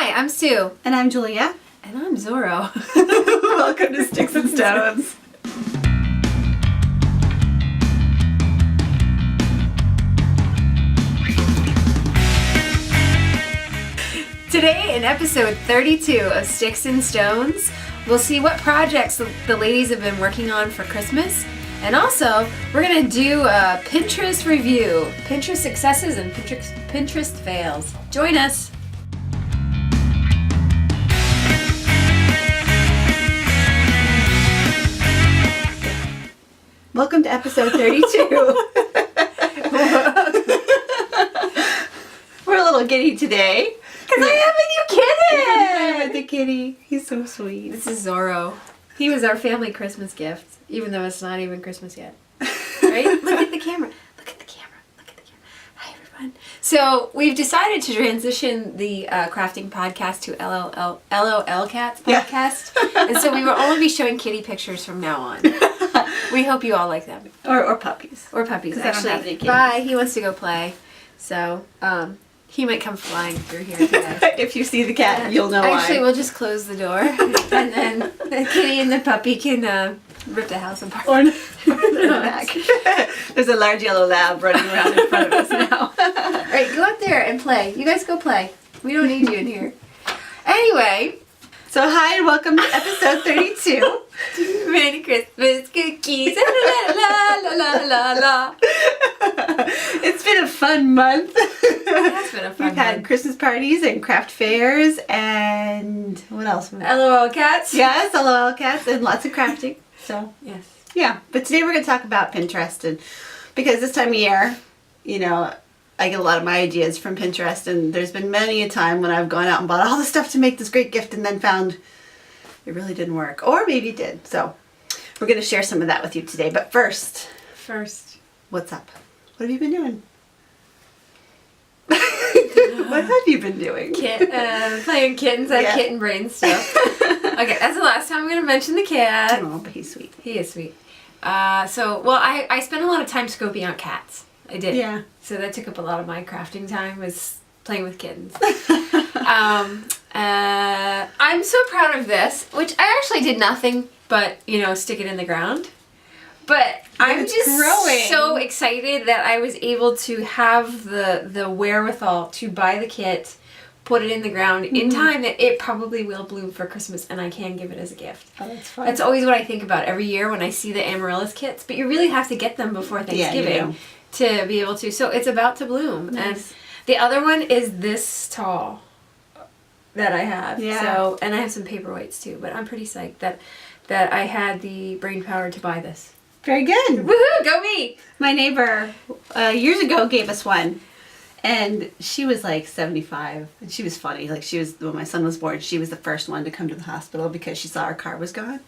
Hi, I'm Sue. And I'm Julia. And I'm Zorro. Welcome to Sticks and Stones. Today, in episode 32 of Sticks and Stones, we'll see what projects the ladies have been working on for Christmas. And also, we're going to do a Pinterest review. Pinterest successes and Pinterest fails. Join us. Welcome to episode 32. We're a little giddy today. Because I have a new kitten! With the kitty. He's so sweet. This is Zorro. He was our family Christmas gift, even though it's not even Christmas yet. Right? Look at the camera. Look at the camera. Look at the camera. Hi, everyone. So we've decided to transition the crafting podcast to LOL Cats podcast. Yeah. And so we will only be showing kitty pictures from now on. We hope you all like them. Or puppies. Or puppies, actually. I don't have any kitties. Bye. He wants to go play. So, he might come flying through here today. If you see the cat, you'll know why. Actually, we'll just close the door, and then the kitty and the puppy can rip the house apart. Or back. There's a large yellow lab running around in front of us now. All right, go out there and play. You guys go play. We don't need you in here. Anyway. So hi and welcome to episode 32. Merry Christmas cookies. La la la la la. It's been a fun month. It has been a fun We've had month. Christmas parties and craft fairs and what else? LOL Cats. Yes, LOL Cats and lots of crafting. So Yes. yeah, but today we're going to talk about Pinterest, and because this time of year, you know, I get a lot of my ideas from Pinterest, and there's been many a time when I've gone out and bought all the stuff to make this great gift and then found it really didn't work, or maybe it did. So we're going to share some of that with you today. But first, what's up? What have you been doing? What have you been doing? Playing kittens. I have kitten brain stuff. Okay, that's the last time I'm going to mention the cat. Oh, but he's sweet. He is sweet. I spent a lot of time scoping out cats. I did. Yeah. So that took up a lot of my crafting time, was playing with kittens. I'm so proud of this, which I actually did nothing but, stick it in the ground. But I'm just growing. So excited that I was able to have the wherewithal to buy the kit, put it in the ground in time that it probably will bloom for Christmas, and I can give it as a gift. Oh, that's fun. That's always what I think about every year when I see the amaryllis kits, but you really have to get them before Thanksgiving to be able to. So it's about to bloom. Nice. And the other one is this tall that I have. Yeah. So, and I have some paperweights too, but I'm pretty psyched that I had the brain power to buy this. Very good. Woohoo! Go me! My neighbor years ago gave us one, and she was like 75, and she was funny. Like when my son was born, she was the first one to come to the hospital because she saw our car was gone.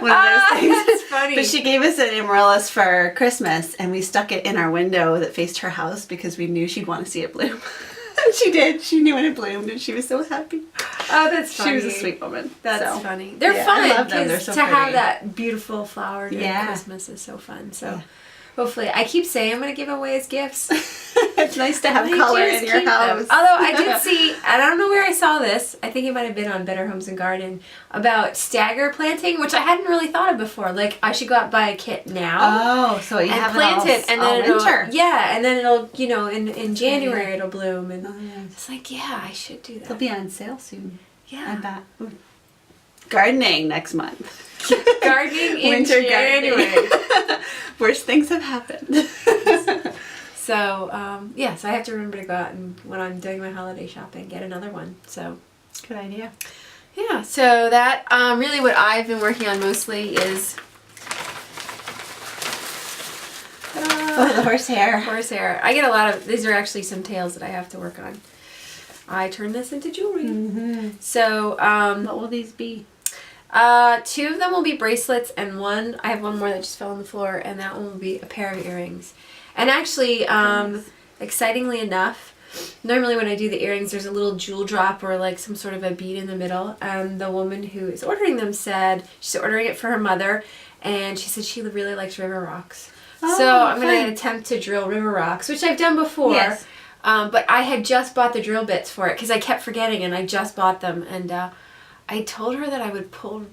One of those things. That's funny. But she gave us an amaryllis for Christmas, and we stuck it in our window that faced her house because we knew she'd want to see it bloom. And she did. She knew when it bloomed, and she was so happy. Oh, that's funny. She was a sweet woman. That's funny. They're fun. I love them. They're so to pretty. have that beautiful flower during Christmas is so fun. So hopefully, I keep saying I'm going to give away as gifts. It's nice to have color in your house. Although I did see, I don't know where I saw this, I think it might have been on Better Homes and Garden, about stagger planting, which I hadn't really thought of before. Like, I should go out and buy a kit now. Oh, so you have plant it, and then it'll, winter. Yeah, and then it'll, in January it'll bloom. And nice. it's like, yeah, I should do that. They'll be on sale soon. Yeah. I bet. Ooh. Gardening next month. Gardening in Winter January. gardening. Worst things have happened. So, so I have to remember to go out and, when I'm doing my holiday shopping, get another one. So, good idea. Yeah, so that, really what I've been working on mostly is the horsehair. Horsehair. I get a lot of, these are actually some tails that I have to work on. I turn this into jewelry. Mm-hmm. So, what will these be? 2 of them will be bracelets, and I have one more that just fell on the floor, and that one will be a pair of earrings. And actually, excitingly enough, normally when I do the earrings, there's a little jewel drop or like some sort of a bead in the middle, and the woman who is ordering them said she's ordering it for her mother, and she said she really likes river rocks. So I'm going to attempt to drill river rocks, which I've done before. Yes. But I had just bought the drill bits for it because I kept forgetting, and I just bought them. And I told her that I would pull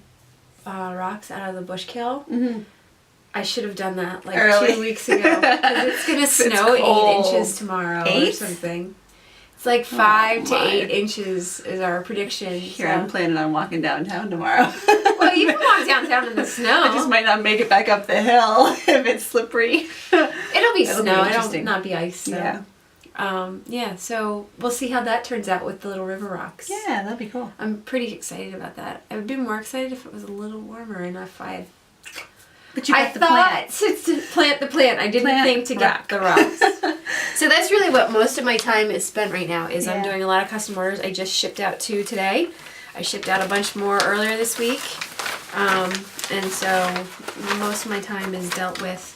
rocks out of the bush kill. Mm-hmm. I should have done that like Early. 2 weeks ago because it's gonna snow 8 cold. inches tomorrow or 8? something. It's like 5 to my. 8 inches is our prediction. Here, so. I'm planning on walking downtown tomorrow. Well, you can walk downtown in the snow. I just might not make it back up the hill if it's slippery. It'll be It'll be snow. It'll interesting. not be ice. So. Yeah. Yeah. So we'll see how that turns out with the Little River Rocks. Yeah, that'd be cool. I'm pretty excited about that. I would be more excited if it was a little warmer and if But you I got the thought plant. to plant the plant. I didn't Plant think to get rock. the rocks. So that's really what most of my time is spent right now. Is I'm Yeah. doing a lot of custom orders. I just shipped out 2 today. I shipped out a bunch more earlier this week, and so most of my time is dealt with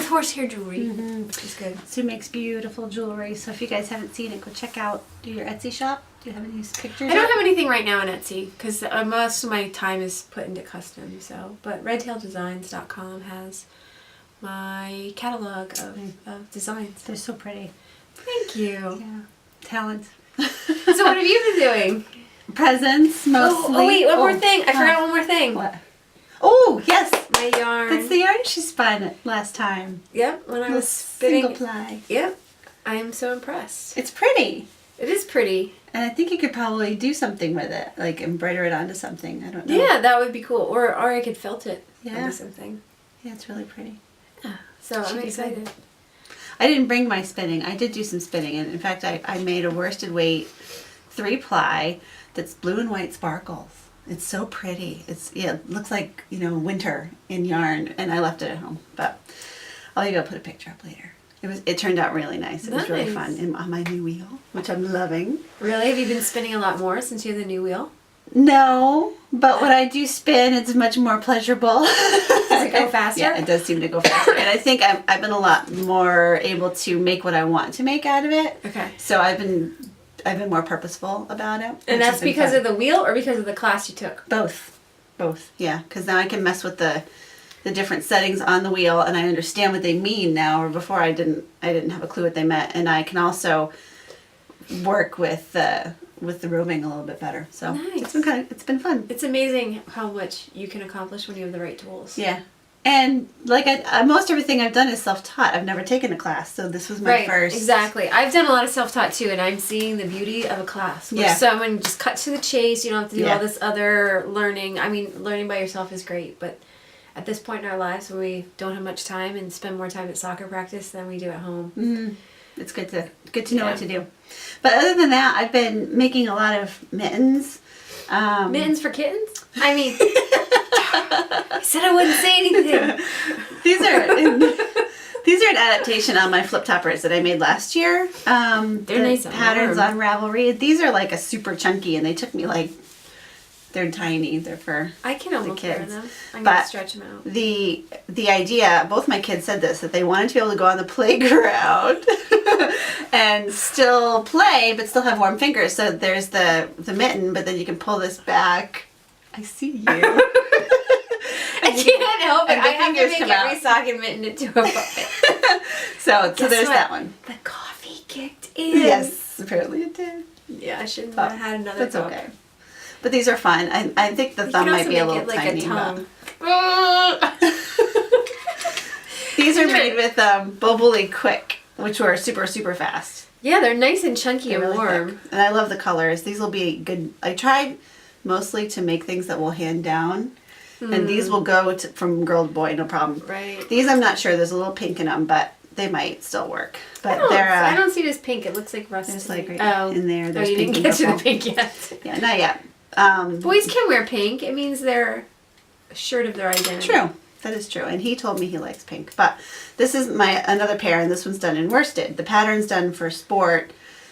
horsehair jewelry, which is good. Sue makes beautiful jewelry, so if you guys haven't seen it, go check out your Etsy shop. Do you have any pictures? I don't have anything right now on Etsy because most of my time is put into custom. So, but redtaildesigns.com has my catalog of designs. They're so pretty. Thank you. Yeah. Talent. So what have you been doing? Presents, mostly. Oh wait, one more thing. I forgot one more thing. What? Oh, yes. My yarn. That's the yarn she spun last time. Yep, when I The was spinning. single ply. Yep, I am so impressed. It's pretty. It is pretty. And I think you could probably do something with it, like embroider it onto something. I don't know. Yeah, that would be cool. Or I could felt it Yeah. into something. Yeah, it's really pretty. So Should I'm be excited. I didn't bring my spinning. I did do some spinning, and in fact, I made a worsted weight 3-ply that's blue and white sparkles. It's so pretty. It looks like, winter in yarn, and I left it at home. But I'll maybe I'll put a picture up later. It turned out really nice. It was really Nice. fun and on my new wheel, which I'm loving. Really? Have you been spinning a lot more since you have the new wheel? No, but when I do spin, it's much more pleasurable. Does it go faster? Yeah, it does seem to go faster. And I think I've been a lot more able to make what I want to make out of it. Okay. So I've been more purposeful about it. And that's because of the wheel or because of the class you took? Both. Yeah, because now I can mess with the different settings on the wheel, and I understand what they mean now. Or before, I didn't have a clue what they meant, and I can also work with the roving a little bit better. So Nice. it's been fun. It's amazing how much you can accomplish when you have the right tools. Yeah. And like most everything I've done is self-taught. I've never taken a class, so this was my Right, first. exactly. I've done a lot of self-taught too, and I'm seeing the beauty of a class. Where Yeah. someone just cuts to the chase. You don't have to do Yeah. all this other learning. I mean, learning by yourself is great, but at this point in our lives, when we don't have much time and spend more time at soccer practice than we do at home. Mm, it's good to know Yeah. what to do. But other than that, I've been making a lot of mittens. Mittens for kittens? I mean, I said I wouldn't say anything. These are an adaptation on my flip toppers that I made last year. They're nice and patterns warm. on Ravelry. These are like a super chunky, and they took me they're tiny. They're for I can almost wear kids. them. I'm But going to stretch them out. the idea, both my kids said this, that they wanted to be able to go on the playground and still play, but still have warm fingers. So there's the mitten, but then you can pull this back. I see you. I can't help it. and the I have to fingers make come every out. sock and mitten into a puppet. So Guess there's what? that one. The coffee kicked in. Yes, apparently it did. Yeah, I shouldn't But have had another That's cup. okay. But these are fun. I think the You thumb can might also be a make little it like tiny. a tongue. but- These are made with Boboli Quick, which were super, super fast. Yeah, they're nice and chunky They're and really warm. quick. And I love the colors. These will be good. I tried mostly to make things that will hand down. And these will go from girl to boy, no problem. Right. These I'm not sure. There's a little pink in them, but they might still work. But I they're don't see it as pink. It looks like rust. there's to like me. right in there. Oh, There's you pink didn't and get to the purple. pink yet. Yeah, not yet. Boys can wear pink. It means they're assured of their identity. True. That is true. And he told me he likes pink. But this is another pair, and this one's done in worsted. The pattern's done for sport.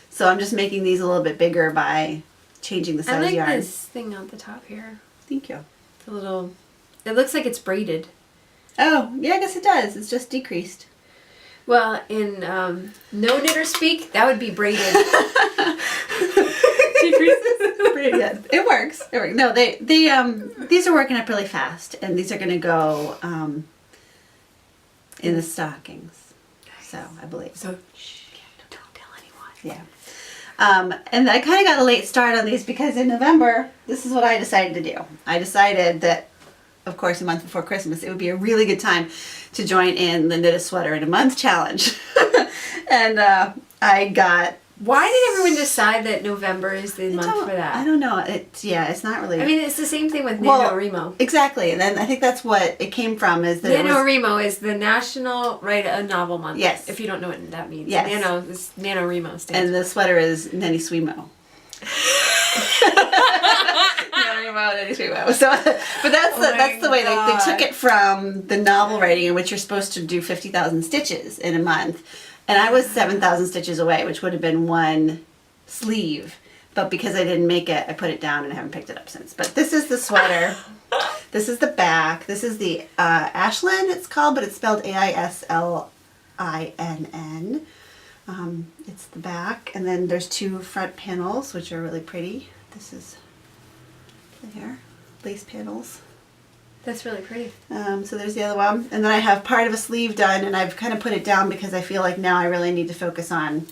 So I'm just making these a little bit bigger by changing the size I like yarn. this thing on the top here. Thank you. It's a little. It looks like it's braided. Oh, yeah, I guess it does. It's just decreased. Well, in no knitter speak, that would be braided. Yeah, it works. It works. No, these are working up really fast, and these are going to go in the stockings. So I believe. So don't tell anyone. Yeah. And I kind of got a late start on these because in November, this is what I decided to do. I decided that, of course, a month before Christmas, it would be a really good time to join in the Knit a Sweater in a Month challenge. And I got... Why did everyone decide that November is the month for that? I don't know. It's not really... I mean, it's the same thing with Well, NaNoWriMo. Exactly. And then I think that's what it came from, is that NaNoWriMo is the National Write a Novel Month. Yes. If you don't know what that means. Yes. Nano is NaNoWriMo stands and the sweater is Nenny Swimo. So, but that's the way they took it from the novel writing, in which you're supposed to do 50,000 stitches in a month, and I was 7,000 stitches away, which would have been one sleeve. But because I didn't make it, I put it down and I haven't picked it up since. But this is the sweater. This is the back. This is the Ashlyn, it's called, but it's spelled Aislinn. It's the back, and then there's two front panels, which are really pretty. This is there, lace panels. That's really pretty. So there's the other one, and then I have part of a sleeve done, and I've kind of put it down because I feel like now I really need to focus on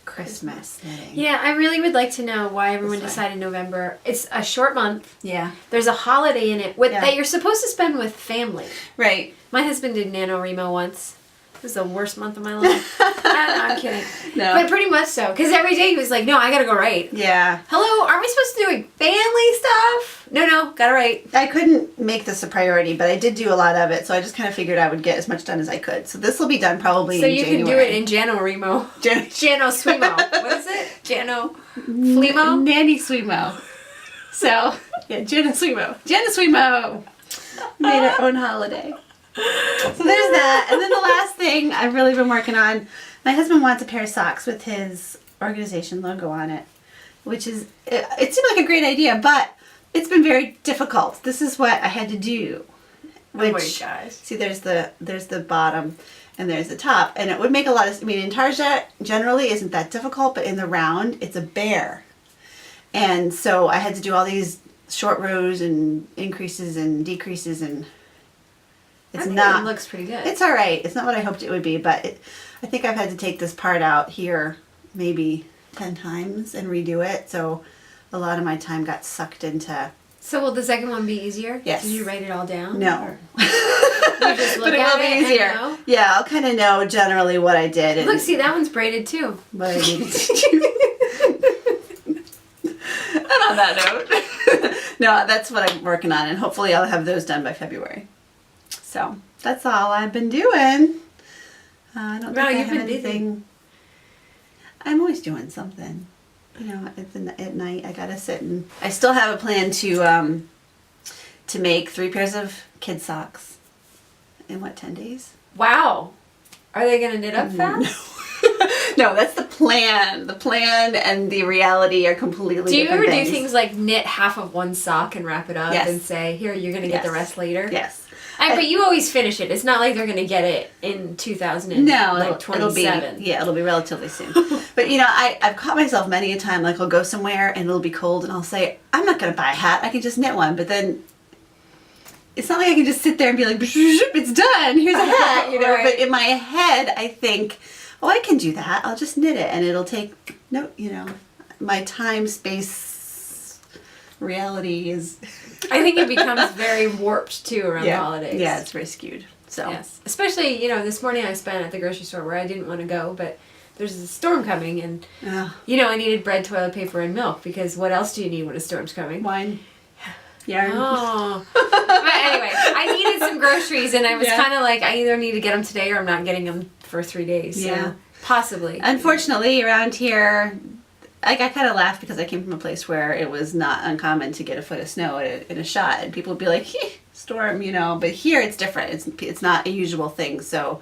Christmas knitting. Yeah, I really would like to know why everyone This way. decided November. It's a short month. Yeah. There's a holiday in it Yeah. that you're supposed to spend with family. Right. My husband did NaNoWriMo once. It was the worst month of my life. I'm kidding. No. But pretty much so. Because every day he was like, no, I gotta go write. Yeah. Hello, aren't we supposed to be doing family stuff? No, gotta write. I couldn't make this a priority, but I did do a lot of it, so I just kind of figured I would get as much done as I could. So this will be done probably So in you January. can do it in JanoWriMo. JanoSwimo. What is it? Jano Flemo? Nanny Swimo. So, yeah, Jana Swimo. Jana Swimo made her own holiday. So there's that. And then the last thing I've really been working on, my husband wants a pair of socks with his organization logo on it, which is, it seemed like a great idea, but it's been very difficult. This is what I had to do. Which, Oh my gosh. see, there's the bottom and there's the top, and it would make a lot of, I mean, intarsia generally isn't that difficult, but in the round, it's a bear. And so I had to do all these short rows and increases and decreases, and I it's think not, it looks pretty good. it's all right. It's not what I hoped it would be, but I think I've had to take this part out here maybe 10 times and redo it. So a lot of my time got sucked into... So will the second one be easier? Yes. Did you write it all down? No. You just look But it at will be it easier. and know? Yeah, I'll kind of know generally what I did and Look, see, that one's braided too. what I needed to do. And on that note, no, that's what I'm working on, and hopefully I'll have those done by February. So that's all I've been doing. I don't Wow, think I you've have been busy. anything. I'm always doing something. You know, at night I gotta sit and. I still have a plan to make 3 pairs of kid socks. In what, 10 days? Wow. Are they going to knit up fast? No, that's the plan. The plan and the reality are completely Do you different ever things. do things like knit half of one sock and wrap it up Yes. and say, here, you're going to get the Yes. rest later? Yes. But you always finish it. It's not like they're going to get it in 2000 No, like it'll be 27. it'll be relatively soon. But you know, I've caught myself many a time, like I'll go somewhere and it'll be cold and I'll say, I'm not gonna buy a hat, I can just knit one. But then it's not like I can just sit there and be like, it's done, here's a hat, you know. Right. But in my head I think, oh, I can do that, I'll just knit it, and it'll take my time space reality is I think it becomes very warped too around the holidays. Yeah, it's very skewed. So Yes. Especially, this morning I spent at the grocery store where I didn't want to go, but there's a storm coming and, I needed bread, toilet paper, and milk because what else do you need when a storm's coming? wine, yarn. Oh. But anyway, I needed some groceries and I was Yeah. kind of like, I either need to get them today or I'm not getting them for 3 days. So Yeah. possibly. Unfortunately, around here, I kind of laughed because I came from a place where it was not uncommon to get a foot of snow in a shot, and people would be like, storm, But here it's different. It's not a usual thing, so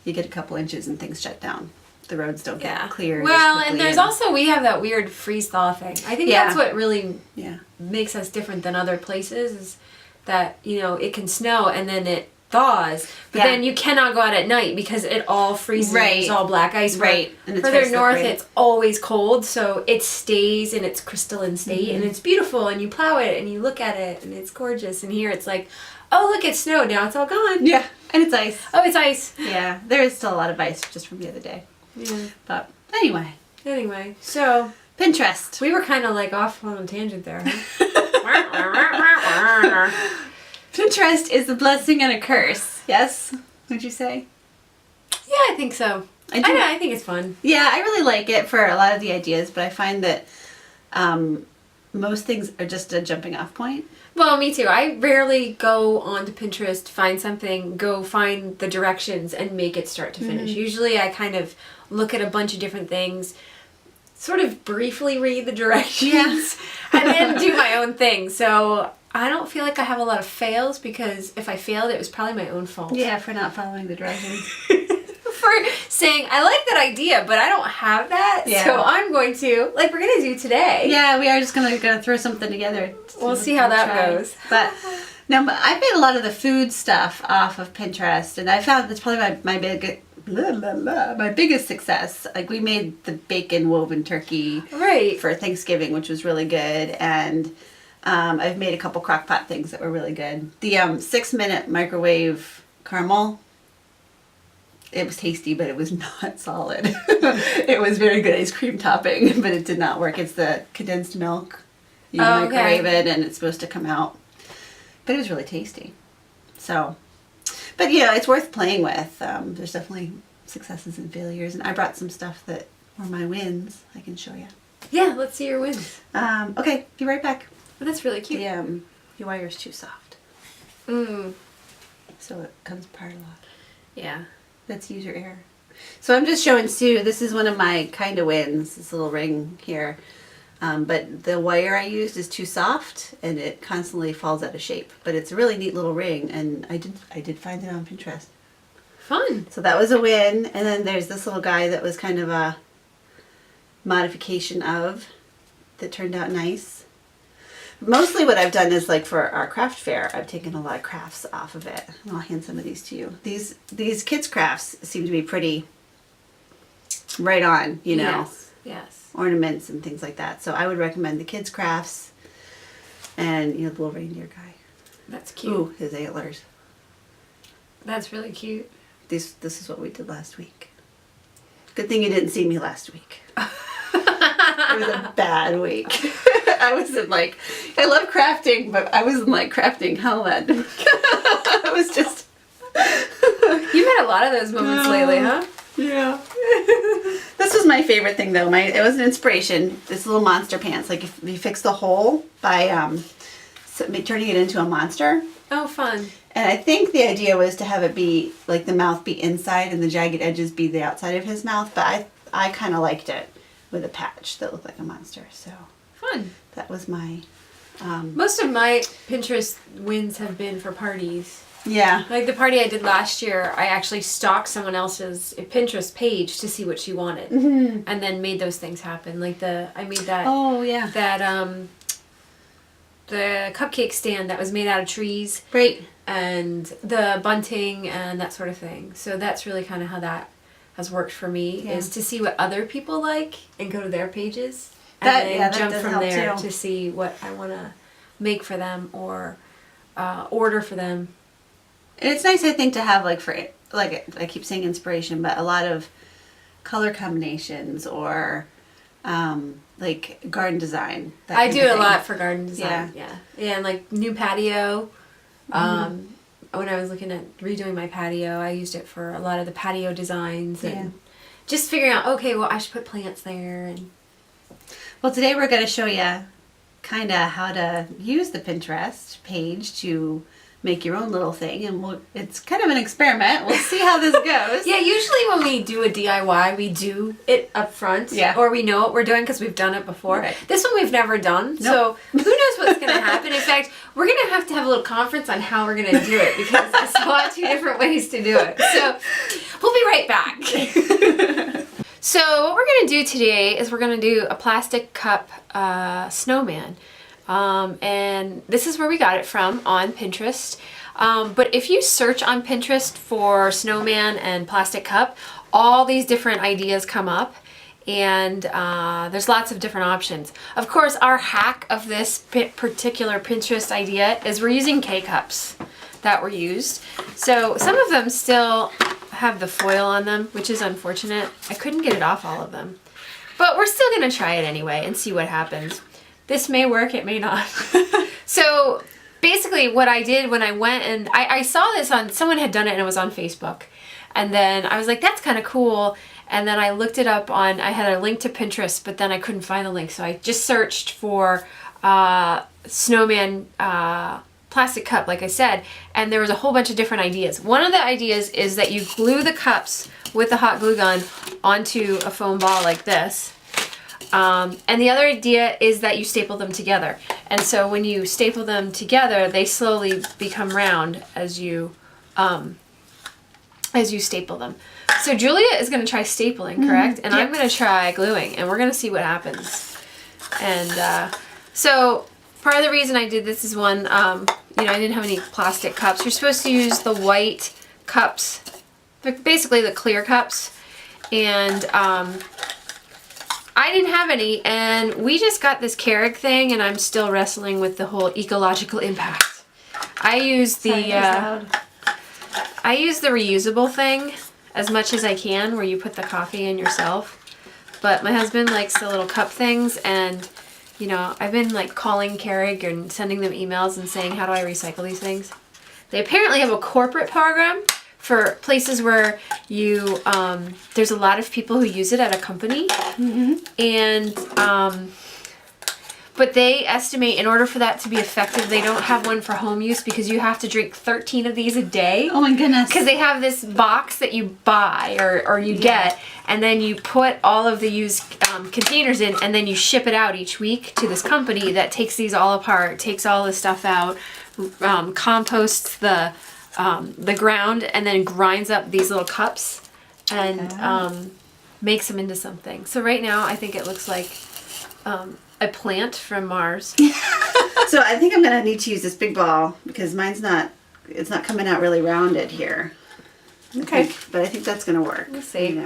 you get a couple inches and things shut down. The roads don't get cleared. as Well, quickly and there's also, we have that weird freeze thaw thing. I think Yeah. that's what really yeah. makes us different than other places is that, it can snow and then it thaws, but Yeah. then you cannot go out at night because it all freezes and it's Right. all black ice. Right. And it's Further very north, slippery. it's always cold, so it stays in its crystalline state Mm-hmm. and it's beautiful and you plow it and you look at it and it's gorgeous. And here it's like, oh, look, it snowed. Now it's all gone. Yeah, and it's ice. Oh, it's ice. Yeah, there is still a lot of ice just from the other day. Yeah. But anyway, Anyway, so Pinterest. we were kind of like off on a tangent there. Huh? Pinterest is a blessing and a curse. Yes? Would you say? Yeah, I think so. I do. I think it's fun. Yeah, I really like it for a lot of the ideas, but I find that most things are just a jumping off point. Well, me too. I rarely go onto Pinterest, find something, go find the directions, and make it start to finish. Usually I kind of look at a bunch of different things, sort of briefly read the directions, and then do my own thing. So I don't feel like I have a lot of fails, because if I failed, it was probably my own fault. Yeah, for not following the directions. For saying, I like that idea, but I don't have that, Yeah. so I'm going to, like we're going to do today. Yeah, we are just gonna throw something together. We'll see how that goes. But no, but I've made a lot of the food stuff off of Pinterest, and I found that's probably my biggest success. Like, we made the bacon woven turkey Right. for Thanksgiving, which was really good, and I've made a couple crock pot things that were really good. The 6-minute microwave caramel. It was tasty, but it was not solid. It was very good ice cream topping, but it did not work. It's the condensed milk. You microwave it, and it's supposed to come out. But it was really tasty. So, but yeah, it's worth playing with. There's definitely successes and failures, and I brought some stuff that were my wins. I can show you. Yeah, let's see your wins. Okay, be right back. Oh, that's really cute. Your wire's too soft, so it comes apart a lot. Yeah. That's user error. So I'm just showing Sue, this is one of my kind of wins, this little ring here. But the wire I used is too soft, and it constantly falls out of shape. But it's a really neat little ring, and I did find it on Pinterest. Fun. So that was a win. And then there's this little guy that was kind of a modification of, that turned out nice. Mostly what I've done is, like, for our craft fair, I've taken a lot of crafts off of it. And I'll hand some of these to you. These kids' crafts seem to be pretty right on, you know. Yes. Ornaments and things like that. So I would recommend the kids' crafts, and, you know, the little reindeer guy. That's cute. Ooh, his antlers. That's really cute. This is what we did last week. Good thing you didn't see me last week. It was a bad week. I was in, like, I love crafting, but I was in, like, crafting hell that week. It was just... You've had a lot of those moments lately, huh? Yeah. This was my favorite thing, though. It was an inspiration. This little monster pants. Like, if you fix the hole by turning it into a monster. Oh, fun. And I think the idea was to have it be, like, the mouth be inside and the jagged edges be the outside of his mouth. But I kind of liked it with a patch that looked like a monster. So Fun. that was my... Most of my Pinterest wins have been for parties. Yeah. Like the party I did last year, I actually stalked someone else's Pinterest page to see what she wanted, and then made those things happen. Like I made that. Oh, yeah. The cupcake stand that was made out of trees. Right. And the bunting and that sort of thing. So that's really kind of how that has worked for me, is to see what other people like and go to their pages and then jump from there to see what I want to make for them or order for them. And it's nice, I think, to have, like, I keep saying inspiration, but a lot of color combinations or like garden design. I do a lot for garden design. Yeah, and like new patio. When I was looking at redoing my patio, I used it for a lot of the patio designs and just figuring out, okay, well, I should put plants there. And well, today we're going to show you kind of how to use the Pinterest page to make your own little thing, and it's kind of an experiment. We'll see how this goes. Yeah, usually when we do a DIY, we do it up front, or we know what we're doing because we've done it before. Right. This one we've never done, so who knows what's going to happen. In fact, we're going to have a little conference on how we're going to do it, because I saw 2 different ways to do it. So we'll be right back. So what we're going to do today is we're going to do a plastic cup snowman. And this is where we got it from, on Pinterest. But if you search on Pinterest for snowman and plastic cup, all these different ideas come up, and there's lots of different options. Of course, our hack of this particular Pinterest idea is we're using K-cups that were used. So some of them still have the foil on them, which is unfortunate. I couldn't get it off all of them. But we're still going to try it anyway and see what happens. This may work, it may not. So basically what I did when I went and I saw this on, someone had done it and it was on Facebook. And then I was like, that's kind of cool. And then I looked it up on, I had a link to Pinterest, but then I couldn't find the link. So I just searched for snowman plastic cup, like I said, and there was a whole bunch of different ideas. One of the ideas is that you glue the cups with the hot glue gun onto a foam ball like this. And the other idea is that you staple them together. And so when you staple them together, they slowly become round as you staple them. So Julia is going to try stapling, correct? And I'm going to try gluing, and we're going to see what happens. And so part of the reason I did this is one, I didn't have any plastic cups. You're supposed to use the white cups, basically the clear cups. And I didn't have any, and we just got this Keurig thing, and I'm still wrestling with the whole ecological impact. I use the reusable thing as much as I can, where you put the coffee in yourself. But my husband likes the little cup things, and I've been like calling Keurig and sending them emails and saying, how do I recycle these things? They apparently have a corporate program for places where you, there's a lot of people who use it at a company. And, but they estimate in order for that to be effective, they don't have one for home use because you have to drink 13 of these a day. Oh my goodness. Because they have this box that you buy or you get, and then you put all of the used containers in, and then you ship it out each week to this company that takes these all apart, takes all the stuff out, composts the ground, and then grinds up these little cups and makes them into something. So right now I think it looks like a plant from Mars. So I think I'm gonna need to use this big ball because it's not coming out really rounded here. Okay. But I think that's gonna work. We'll see.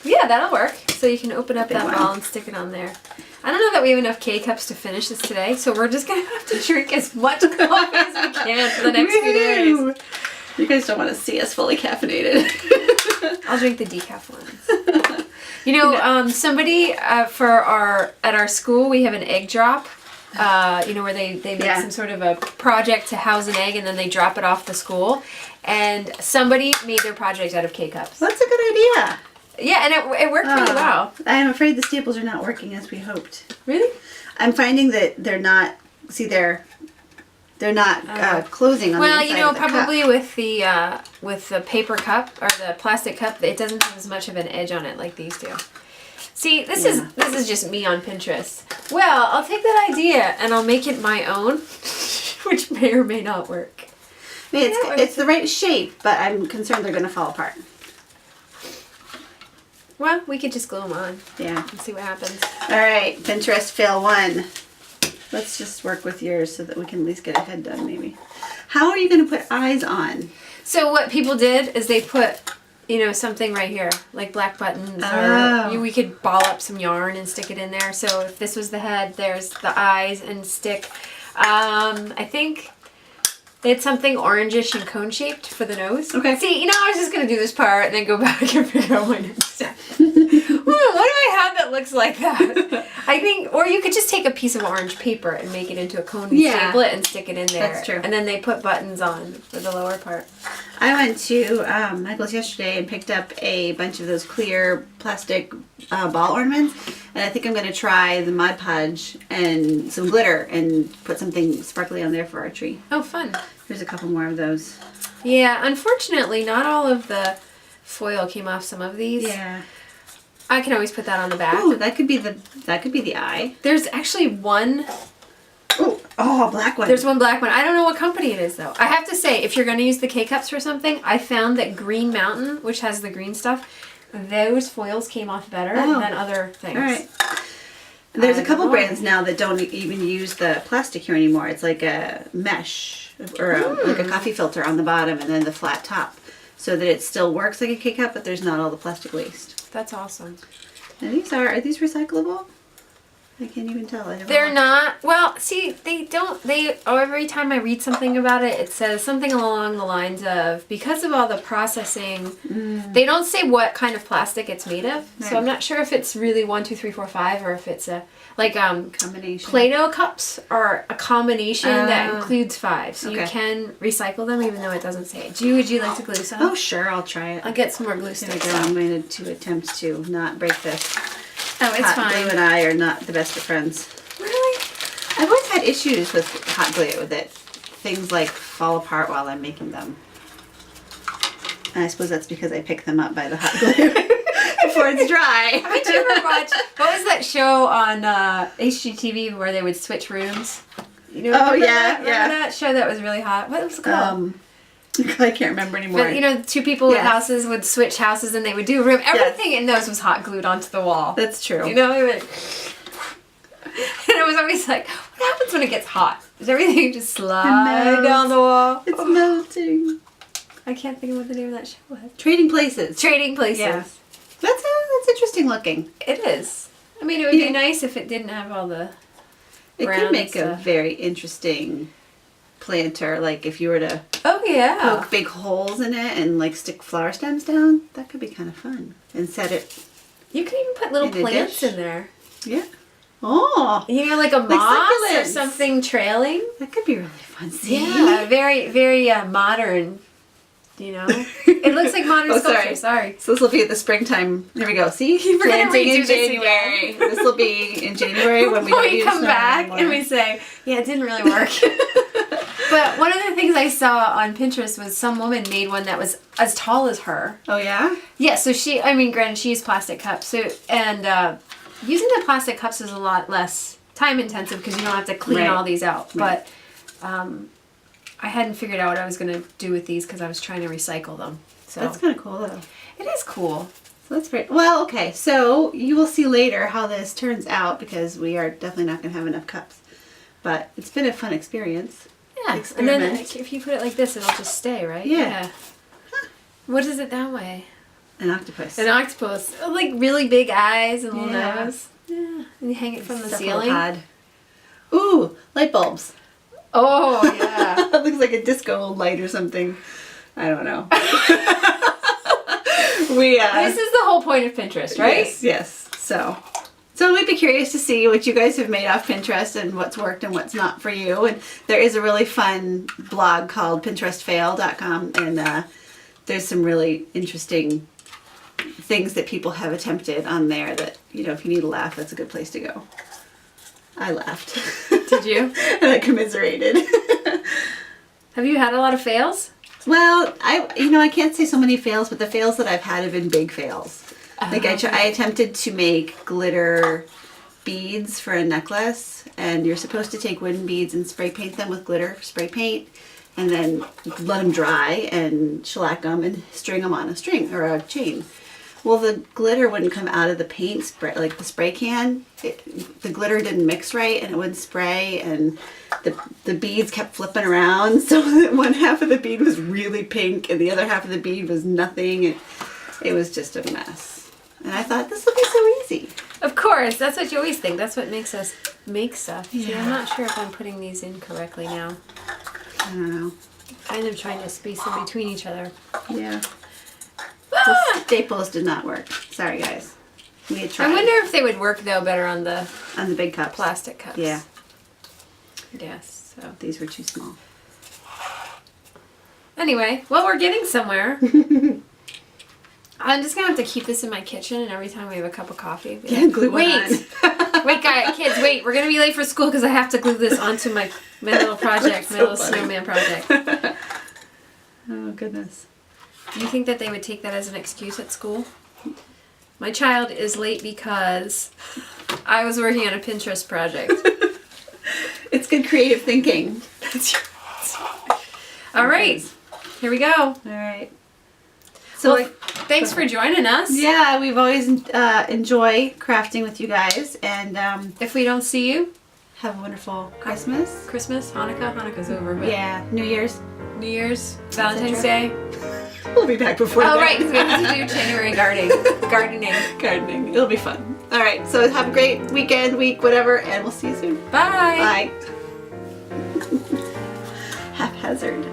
Yeah, that'll work. So you can open up Big that one. ball and stick it on there. I don't know that we have enough K-cups to finish this today, so we're just gonna have to drink as much coffee as we can for the next few days. Woo! You guys don't want to see us fully caffeinated. I'll drink the decaf ones. Somebody at our school, we have an egg drop. Where they make some sort of a project to house an egg, and then they drop it off the school. And somebody made their project out of K-cups. That's a good idea. Yeah, and it worked really well. I am afraid the staples are not working as we hoped. Really? I'm finding that they're not. See, they're not closing on the inside of the probably cup. with the paper cup or the plastic cup, it doesn't have as much of an edge on it like these do. See, this is just me on Pinterest. Well, I'll take that idea and I'll make it my own, which may or may not work. I mean, it's the right shape, but I'm concerned they're going to fall apart. Well, we could just glue them on. Yeah. And see what happens. All right, Pinterest fail 1. Let's just work with yours so that we can at least get a head done, maybe. How are you going to put eyes on? So what people did is they put, something right here, like black buttons, or we could ball up some yarn and stick it in there. So if this was the head, there's the eyes and stick. I think they had something orangish and cone-shaped for the nose. Okay. See, I was just going to do this part and then go back and figure out my next step. What do I have that looks like that? I think, or you could just take a piece of orange paper and make it into a cone and staple it and stick it in there. That's true. And then they put buttons on for the lower part. I went to Michael's yesterday and picked up a bunch of those clear plastic ball ornaments, and I think I'm going to try the Mod Podge and some glitter and put something sparkly on there for our tree. Oh, fun. There's a couple more of those. Yeah, unfortunately, not all of the foil came off some of these. Yeah. I can always put that on the back. Ooh, that could be the eye. There's actually one. Oh, black one. There's one black one. I don't know what company it is, though. I have to say, if you're going to use the K-cups for something, I found that Green Mountain, which has the green stuff, those foils came off better than other things. All right. There's a couple brands now that don't even use the plastic here anymore. It's like a mesh or like a coffee filter on the bottom and then the flat top, so that it still works like a K-cup, but there's not all the plastic waste. That's awesome. And are these recyclable? I can't even tell. I never They're watched. not. Well, see, they don't. Every time I read something about it, it says something along the lines of because of all the processing, they don't say what kind of plastic it's made of. Right. So I'm not sure if it's really 1, 2, 3, 4, 5, or if it's a Combination. Play-Doh cups are a combination that Oh. includes 5, so you Okay. can recycle them even though it doesn't say it. Would you like to glue some? Oh, sure. I'll try it. I'll get some more glue There we sticks. go. I'm going to attempt to not break this. Oh, it's Hot fine. glue and I are not the best of friends. Really? I've always had issues with hot glue that things like fall apart while I'm making them. And I suppose that's because I pick them up by the hot glue before it's dry. Did you ever watch, what was that show on HGTV where they would switch rooms? You know, Oh, remember yeah, that? Remember yeah. that show that was really hot? What was it called? I can't remember anymore. But you know, 2 people with Yes. houses would switch houses and they would do a room. Everything in those was hot glued onto the wall. That's true. You know, and it was always like, what happens when it gets hot? Does everything just slide melts. down the wall? It's melting. I can't think of what the name of that show was. Trading Places. Trading Places. Yeah. That's interesting looking. It is. I mean, it would Yeah. be nice if it didn't have all the It brown could make a stuff. very interesting planter. Like if you were to Oh, yeah. poke big holes in it and like stick flower stems down, that could be kind of fun. And set it. You can even put little In a plants dish? in there. Yeah. Oh, You know, like a moss or succulents. something trailing. that could be really fun. See? Yeah, very, very modern. You know, it looks like modern Oh, sculpture. Sorry. So this will be at the springtime. There we go. See, We're gonna planting in redo this January. again. This will be in January when we don't use come snow back anymore. and we say, yeah, it didn't really work. But one of the things I saw on Pinterest was some woman made one that was as tall as her. Oh yeah. Yeah, so granted, she used plastic cups. So, and using the plastic cups is a lot less time intensive because you don't have to clean Right. all these out. Right. But I hadn't figured out what I was going to do with these because I was trying to recycle them. So That's kind of cool though. it is cool. So that's great. Well, okay. So you will see later how this turns out because we are definitely not going to have enough cups. But it's been a fun experience. Yeah, and then Experiment. if you put it like this, it'll just stay, right? Yeah. What is it that way? An octopus. An octopus. Oh, like really big eyes and little Yeah. nose. Yeah. And you hang it from the ceiling. Cephalopod. Ooh, light bulbs. Oh, yeah. It looks like a disco light or something. I don't know. This is the whole point of Pinterest, right? Yes, yes. So we'd be curious to see what you guys have made off Pinterest and what's worked and what's not for you. And there is a really fun blog called PinterestFail.com, and there's some really interesting things that people have attempted on there that, you know, if you need a laugh, that's a good place to go. I laughed. Did you? And I commiserated. Have you had a lot of fails? Well, I can't say so many fails, but the fails that I've had have been big fails. Like I attempted to make glitter beads for a necklace, and you're supposed to take wooden beads and spray paint them with glitter spray paint, and then let them dry and shellac them and string them on a string or a chain. Well, the glitter wouldn't come out of the paint spray, like the spray can. The glitter didn't mix right, and it wouldn't spray, and the beads kept flipping around. So that one half of the bead was really pink, and the other half of the bead was nothing. And it was just a mess. And I thought, this will be so easy. Of course, that's what you always think. That's what makes us make stuff. See, Yeah. I'm not sure if I'm putting these in correctly now. I don't know. Kind of trying to space them between each other. Yeah. Ah! The staples did not work. Sorry, guys. We had tried I wonder if they would work though better on the on the big cups. plastic cups. Yeah, Yes. So these were too small. anyway, well, we're getting somewhere. I'm just gonna have to keep this in my kitchen, and every time we have a cup of coffee, be Yeah, like, glue one wait, wait, guys, kids, wait, we're gonna be late for school because I have to glue this onto my little project, my So little funny. snowman project. Oh goodness. Do you think that they would take that as an excuse at school? My child is late because I was working on a Pinterest project. It's good creative thinking. All right, here we go. All right. So Well, thanks for joining us. yeah, we've always enjoy crafting with you guys, and If we don't see you, have a wonderful Christmas. Christmas, Hanukkah's over, but Yeah, New Year's. New Year's, Valentine's Cetera. Day. We'll be back before Oh, that. right, because we have to do January gardening. Gardening. It'll be fun. All right, so have a great weekend, week, whatever, and we'll see you soon. Bye. Bye. Haphazard.